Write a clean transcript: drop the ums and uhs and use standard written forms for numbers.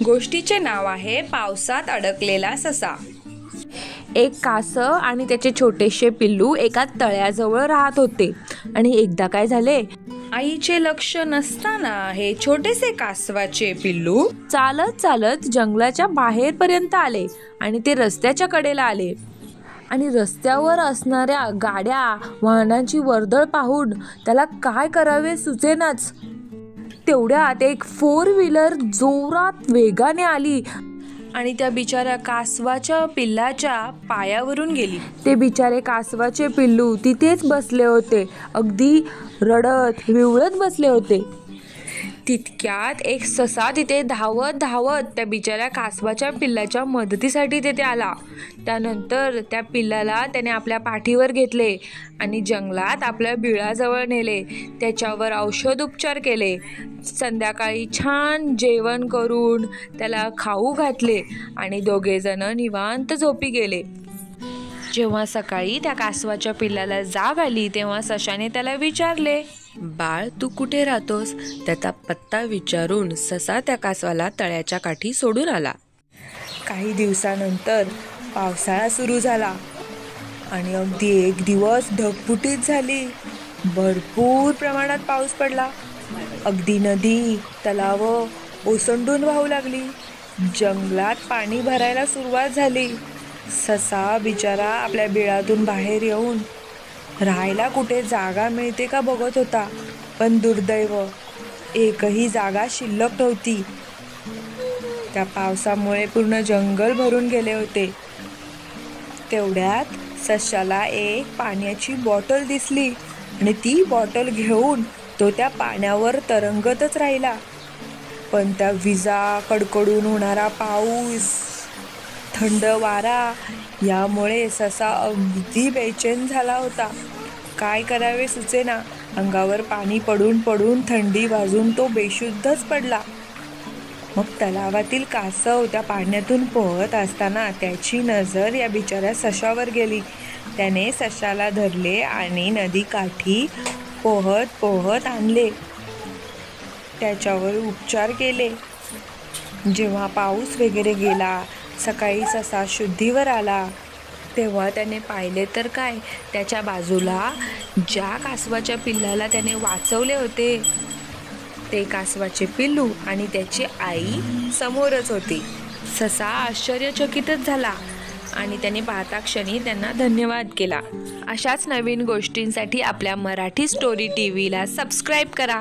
गोष्टीचे नाव आहे पावसात अडकलेला ससा। एक कासव आणि त्याचे छोटेसे पिल्लू एका तळ्याजवळ राहत होते आणि एकदा काय झाले, आईचे लक्ष नसताना हे छोटेसे कासवाचे पिल्लू चालत चालत जंगलाच्या बाहेर पर्यंत आले आणि ते रस्त्याच्या कडेला आले आणि रस्त्यावर असणाऱ्या गाड्या वाहनांची वर्दळ पाहून त्याला काय करावे सुचेनाच। तेवढ्यात एक 4 व्हीलर जोरात वेगाने आली आणि त्या बिचाऱ्या कासवाच्या पिल्लाच्या पायावरून गेली। ते बिचारे कासवाचे पिल्लू तिथेच बसले होते, अगदी रडत विवळत बसले होते। तितक्यात एक ससा तिथे धावत धावत त्या बिचाऱ्या कासवाच्या पिल्लाच्या मदतीसाठी तिथे आला। त्यानंतर त्या पिल्लाला त्याने आपल्या पाठीवर घेतले आणि जंगलात आपल्या बिळाजवळ नेले, त्याच्यावर औषधोपचार केले, संध्याकाळी छान जेवण करून त्याला खाऊ घातले आणि दोघेजण निवांत झोपी गेले। जेव्हा सकाळी त्या कासवाच्या पिल्लाला जाग आली तेव्हा सशाने त्याला विचारले, बाळ, तू कुठे राहतोस? त्याचा पत्ता विचारून ससा त्या कासवाला तळ्याच्या काठी सोडून आला। काही दिवसानंतर पावसाळा सुरू झाला आणि अगदी एक दिवस ढगफुटीच झाली। भरपूर प्रमाणात पाऊस पडला। अगदी नदी तलावं ओसंडून वाहू लागली। जंगलात पाणी भरायला सुरुवात झाली। ससा बिचारा आपल्या बिळातून बाहेर येऊन राहायला कुठे जागा मिळते का बघत होता, पण दुर्दैव एकही जागा शिल्लक नव्हती। त्या पावसामुळे पूर्ण जंगल भरून गेले होते। तेवढ्यात सशाला एक पाण्याची बॉटल दिसली आणि ती बॉटल घेऊन तो त्या पाण्यावर तरंगतच राहिला। पण त्या विजा, कडकडून होणारा पाऊस, थंड वारा यामुळे ससा अगदी बेचैन झाला होता। काय करावे सुचेना। अंगावर पाणी पडून पडून थंडी वाजून तो बेशुद्धच पडला। मग तलावातील कासव त्या पाण्यातून पोहत असताना त्याची नजर या बिचाऱ्या सशावर गेली। त्याने सशाला धरले आणि नदीकाठी पोहत पोहत आणले, त्याच्यावर उपचार केले। जेव्हा पाऊस वगैरे गेला, सकाळी ससा शुद्धीवर आला, तेव्हा त्याने पाहिले तर काय, त्याच्या बाजूला ज्या कासवाच्या पिल्लाला त्याने वाचवले होते ते कासवाचे पिल्लू आणि त्याची आई समोरच होती। ससा आश्चर्यचकितच झाला आणि त्याने पाहता क्षणी त्यांना धन्यवाद केला। अशाच नवीन गोष्टींसाठी आपल्या मराठी स्टोरी टीव्हीला सबस्क्राईब करा।